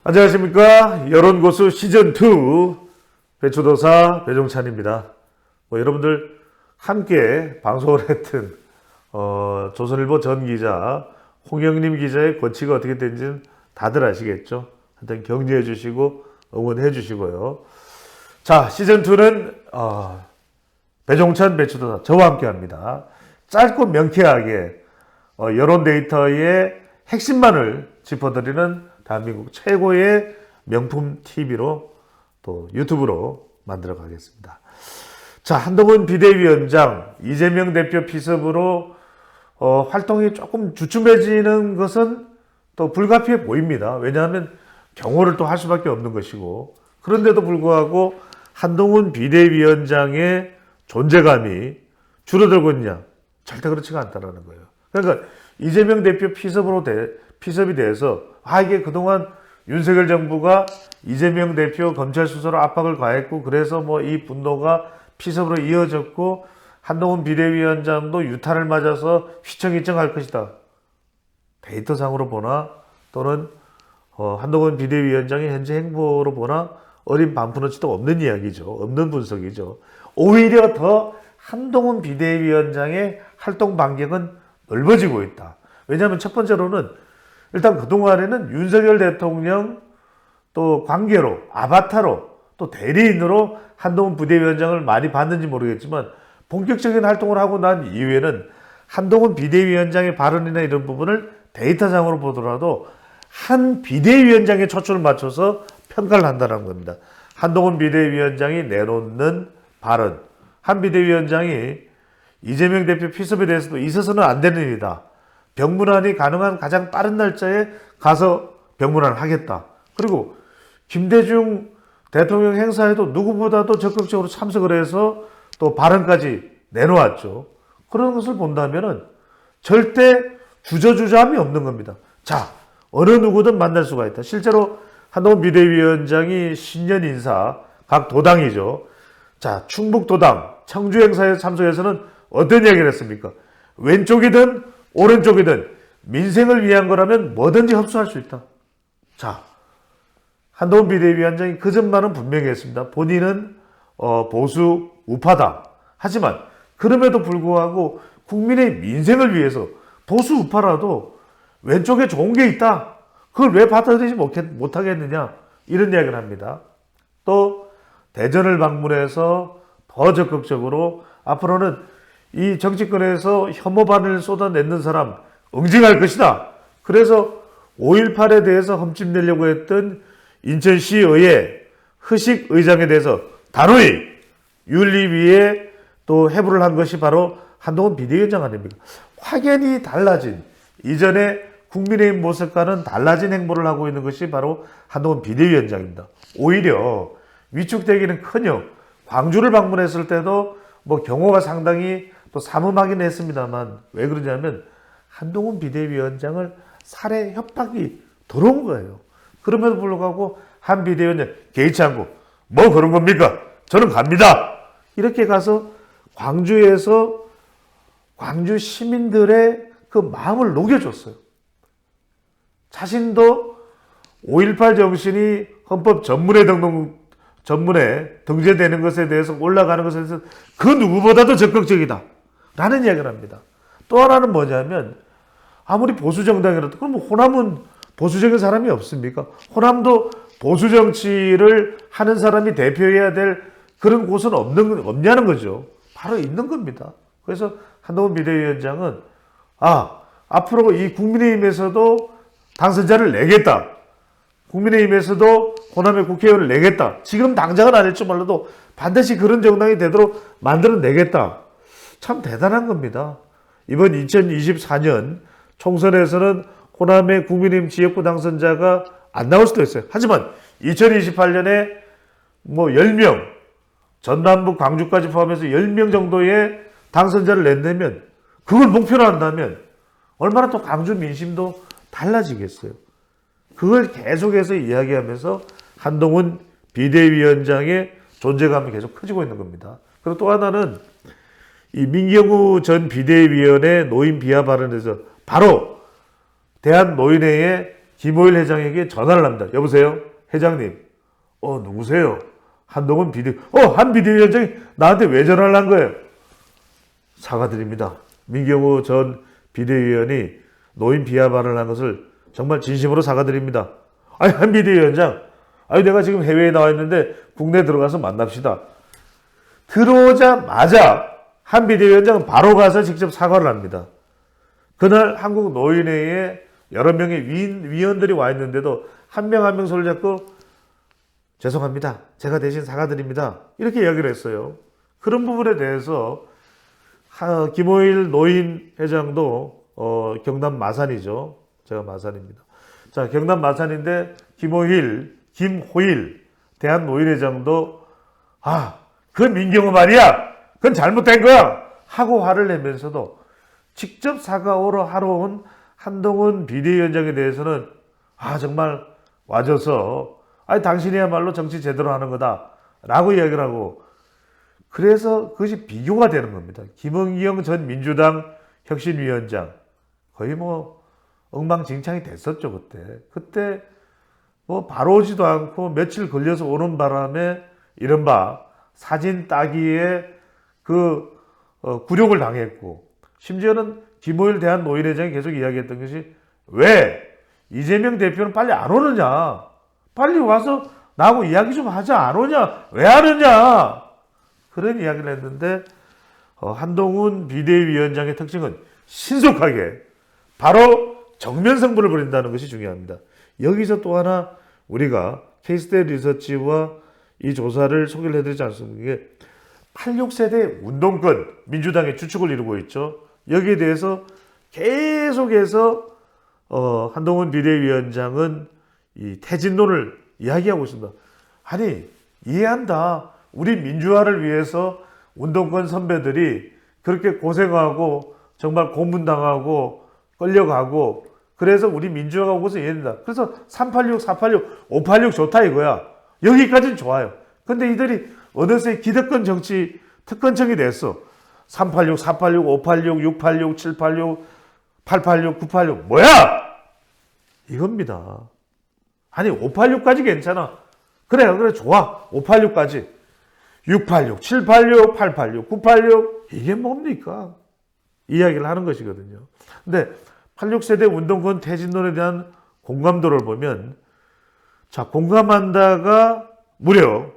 안녕하십니까. 여론고수 시즌2 배추도사 배종찬입니다. 여러분들 함께 방송을 했던 조선일보 전 기자 홍영림 기자의 권치가 어떻게 된지는 다들 아시겠죠. 하여튼 격려해 주시고 응원해 주시고요. 자, 시즌2는 배종찬 배추도사 저와 함께 합니다. 짧고 명쾌하게 여론 데이터의 핵심만을 짚어드리는 대한민국 최고의 명품 TV로 또 유튜브로 만들어 가겠습니다. 자, 한동훈 비대위원장, 이재명 대표 피섭으로 활동이 조금 주춤해지는 것은 또 불가피해 보입니다. 왜냐하면 경호를 또 할 수밖에 없는 것이고, 그런데도 불구하고 한동훈 비대위원장의 존재감이 줄어들고 있냐? 절대 그렇지가 않다는 거예요. 그러니까 이재명 대표 피섭이 돼서 이게 그동안 윤석열 정부가 이재명 대표 검찰 수사로 압박을 가했고, 그래서 이 분노가 피섭으로 이어졌고, 한동훈 비대위원장도 유탄을 맞아서 휘청휘청할 것이다. 데이터상으로 보나 또는 한동훈 비대위원장의 현재 행보로 보나 어린 반푼어치도 없는 이야기죠. 없는 분석이죠. 오히려 더 한동훈 비대위원장의 활동 반경은 넓어지고 있다. 왜냐하면 첫 번째로는 일단 그동안에는 윤석열 대통령 또 관계로, 아바타로, 또 대리인으로 한동훈 비대위원장을 많이 봤는지 모르겠지만 본격적인 활동을 하고 난 이후에는 한동훈 비대위원장의 발언이나 이런 부분을 데이터상으로 보더라도 한 비대위원장에 초점을 맞춰서 평가를 한다는 겁니다. 한동훈 비대위원장이 내놓는 발언, 한 비대위원장이 이재명 대표 피섭에 대해서도 있어서는 안 되는 일이다. 병문안이 가능한 가장 빠른 날짜에 가서 병문안을 하겠다. 그리고 김대중 대통령 행사에도 누구보다도 적극적으로 참석을 해서 또 발언까지 내놓았죠. 그런 것을 본다면은 절대 주저주저함이 없는 겁니다. 자, 어느 누구든 만날 수가 있다. 실제로 한동훈 비대위원장이 신년 인사, 각 도당이죠. 자, 충북도당 청주 행사에 참석해서는 어떤 이야기를 했습니까? 왼쪽이든 오른쪽이든 민생을 위한 거라면 뭐든지 흡수할 수 있다. 자, 한동훈 비대위원장이 그 점만은 분명히 했습니다. 본인은 보수 우파다. 하지만 그럼에도 불구하고 국민의 민생을 위해서 보수 우파라도 왼쪽에 좋은 게 있다. 그걸 왜 받아들이지 못하겠느냐. 이런 이야기를 합니다. 또 대전을 방문해서 더 적극적으로 앞으로는 이 정치권에서 혐오반을 쏟아내는 사람 응징할 것이다. 그래서 5.18에 대해서 흠집내려고 했던 인천시의회 흐식 의장에 대해서 단호히 윤리위에 또 해부를 한 것이 바로 한동훈 비대위원장 아닙니까? 확연히 달라진, 이전에 국민의힘 모습과는 달라진 행보를 하고 있는 것이 바로 한동훈 비대위원장입니다. 오히려 위축되기는커녕 광주를 방문했을 때도 경호가 상당히 또 삼엄하긴 했습니다만, 왜 그러냐면 한동훈 비대위원장을 살해 협박이 들어온 거예요. 그럼에도 불구하고 한 비대위원장 개의치 않고 그런 겁니까? 저는 갑니다. 이렇게 가서 광주에서 광주 시민들의 그 마음을 녹여줬어요. 자신도 5.18 정신이 헌법 전문에 등재되는 것에 대해서, 올라가는 것에 대해서 그 누구보다도 적극적이다 라는 이야기를 합니다. 또 하나는 뭐냐면, 아무리 보수정당이라도 그럼 호남은 보수적인 사람이 없습니까? 호남도 보수 정치를 하는 사람이 대표해야 될 그런 곳은 없냐는 거죠. 바로 있는 겁니다. 그래서 한동훈 비대위원장은 앞으로 이 국민의힘에서도 당선자를 내겠다. 국민의힘에서도 호남의 국회의원을 내겠다. 지금 당장은 아닐지 몰라도 반드시 그런 정당이 되도록 만들어내겠다. 참 대단한 겁니다. 이번 2024년 총선에서는 호남의 국민의힘 지역구 당선자가 안 나올 수도 있어요. 하지만 2028년에 10명, 전남북 광주까지 포함해서 10명 정도의 당선자를 낸다면, 그걸 목표로 한다면 얼마나 또 광주 민심도 달라지겠어요. 그걸 계속해서 이야기하면서 한동훈 비대위원장의 존재감이 계속 커지고 있는 겁니다. 그리고 또 하나는 이 민경우 전 비대위원의 노인 비하 발언에서 바로 대한노인회의 김호일 회장에게 전화를 합니다. 여보세요? 회장님. 누구세요? 한동훈 한 비대위원장이 나한테 왜 전화를 한 거예요? 사과드립니다. 민경호 전 비대위원이 노인 비하 발언을 한 것을 정말 진심으로 사과드립니다. 아니, 한 비대위원장. 아니, 내가 지금 해외에 나와 있는데 국내 들어가서 만납시다. 들어오자마자 한 비대위원장은 바로 가서 직접 사과를 합니다. 그날 한국노인회에 여러 명의 위원들이 와 있는데도 한 명 한 명 손을 잡고 죄송합니다. 제가 대신 사과드립니다. 이렇게 이야기를 했어요. 그런 부분에 대해서 김호일 노인 회장도 경남 마산이죠. 제가 마산입니다. 자, 경남 마산인데 김호일 대한노인회장도 그 민경호 말이야. 그건 잘못된 거야. 하고 화를 내면서도 직접 사과하러 온 한동훈 비대위원장에 대해서는 정말 와줘서 당신이야말로 정치 제대로 하는 거다 라고 이야기를 하고, 그래서 그것이 비교가 되는 겁니다. 김은경 전 민주당 혁신위원장 거의 엉망진창이 됐었죠. 그때 바로 오지도 않고 며칠 걸려서 오는 바람에 이른바 사진 따기에 굴욕을 당했고, 심지어는 김호일 대한노인회장이 계속 이야기했던 것이 왜 이재명 대표는 빨리 안 오느냐, 빨리 와서 나하고 이야기 좀 하자, 안 오냐, 왜 안 오냐, 그런 이야기를 했는데 한동훈 비대위원장의 특징은 신속하게 바로 정면 승부를 벌인다는 것이 중요합니다. 여기서 또 하나 우리가 K스테이 리서치와 이 조사를 소개를 해드리지 않습니까? 이게 86세대 운동권 민주당의 주축을 이루고 있죠. 여기에 대해서 계속해서 한동훈 비대위원장은 이 퇴진론을 이야기하고 있습니다. 아니, 이해한다. 우리 민주화를 위해서 운동권 선배들이 그렇게 고생하고 정말 고문당하고 끌려가고, 그래서 우리 민주화가 오고서 이해된다. 그래서 386, 486, 586 좋다 이거야. 여기까지는 좋아요. 근데 이들이 어느새 기득권 정치 특권층이 됐어. 386, 486, 586, 686, 786, 886, 986 뭐야? 이겁니다. 아니, 586까지 괜찮아. 그래 좋아. 586까지. 686, 786, 886, 986 이게 뭡니까? 이야기를 하는 것이거든요. 근데 86세대 운동권 퇴진론에 대한 공감도를 보면, 자, 공감한다가 무려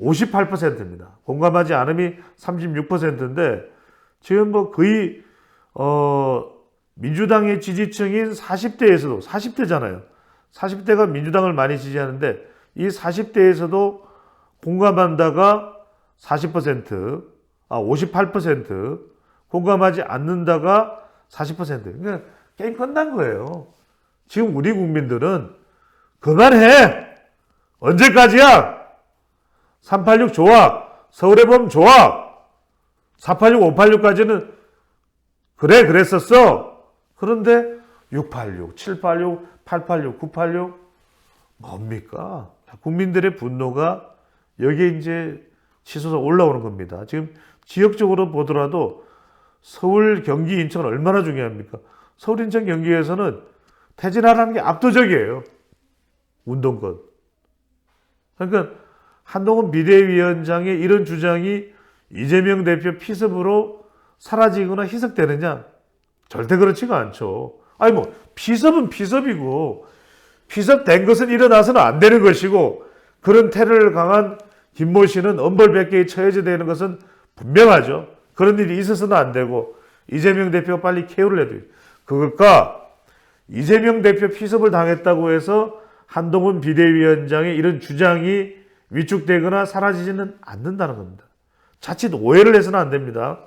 58%입니다. 공감하지 않음이 36%인데, 지금 거의 민주당의 지지층인 40대에서도, 40대잖아요. 40대가 민주당을 많이 지지하는데, 이 40대에서도 공감한다가 40%, 58%, 공감하지 않는다가 40%. 그러니까 게임 끝난 거예요. 지금 우리 국민들은 그만해! 언제까지야? 386 좋아. 서울의 봄 좋아. 486, 586까지는 그래, 그랬었어. 그런데 686, 786, 886, 986 뭡니까? 국민들의 분노가 여기에 이제 치솟아 올라오는 겁니다. 지금 지역적으로 보더라도 서울, 경기, 인천 얼마나 중요합니까? 서울, 인천, 경기에서는 퇴진하라는 게 압도적이에요. 운동권. 그러니까 한동훈 비대위원장의 이런 주장이 이재명 대표 피습으로 사라지거나 희석되느냐? 절대 그렇지가 않죠. 아니 피습은 피습이고, 피습된 것은 일어나서는 안 되는 것이고, 그런 테러를 강한 김모 씨는 엄벌100개에 처해져야 되는 것은 분명하죠. 그런 일이 있어서는 안 되고, 이재명 대표가 빨리 케어를 해야 돼요. 그것과 이재명 대표 피습을 당했다고 해서 한동훈 비대위원장의 이런 주장이 위축되거나 사라지지는 않는다는 겁니다. 자칫 오해를 해서는 안 됩니다.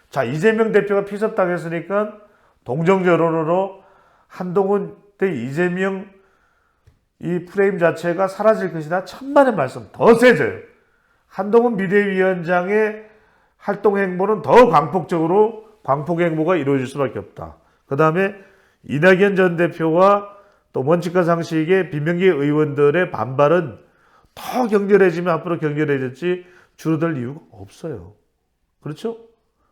자, 이재명 대표가 피습당했으니까 동정저론으로 한동훈 대 이재명 이 프레임 자체가 사라질 것이다. 천만의 말씀. 더 세져요. 한동훈 비대위원장의 활동 행보는 더 광폭적으로 광폭 행보가 이루어질 수밖에 없다. 그 다음에 이낙연 전 대표와 또 원칙과 상식의 비명계 의원들의 반발은 더 격렬해지면 앞으로 격렬해졌지 줄어들 이유가 없어요. 그렇죠?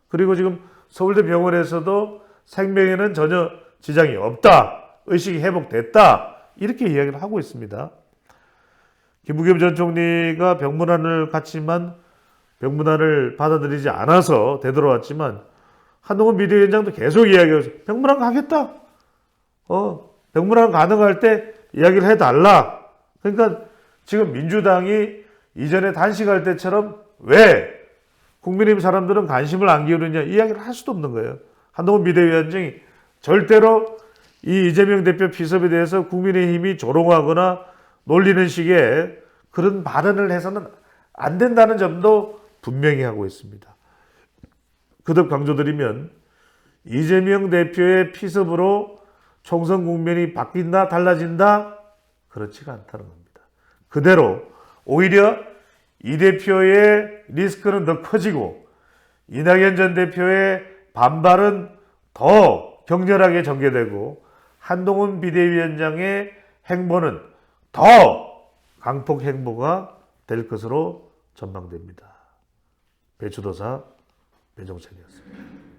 그리고 지금 서울대 병원에서도 생명에는 전혀 지장이 없다. 의식이 회복됐다. 이렇게 이야기를 하고 있습니다. 김부겸 전 총리가 병문안을 갔지만 병문안을 받아들이지 않아서 되돌아왔지만 한동훈 비대위원장도 계속 이야기해서 병문안 가겠다. 병문안 가능할 때 이야기를 해달라. 그러니까 지금 민주당이 이전에 단식할 때처럼 왜 국민의힘 사람들은 관심을 안 기울이냐 이야기를 할 수도 없는 거예요. 한동훈 비대위원장이 절대로 이 이재명 대표 피섭에 대해서 국민의힘이 조롱하거나 놀리는 식의 그런 발언을 해서는 안 된다는 점도 분명히 하고 있습니다. 거듭 강조드리면 이재명 대표의 피섭으로 총선 국면이 바뀐다, 달라진다? 그렇지가 않다는 겁니다. 그대로 오히려 이 대표의 리스크는 더 커지고 이낙연 전 대표의 반발은 더 격렬하게 전개되고 한동훈 비대위원장의 행보는 더 강폭 행보가 될 것으로 전망됩니다. 배추도사 배종찬이었습니다.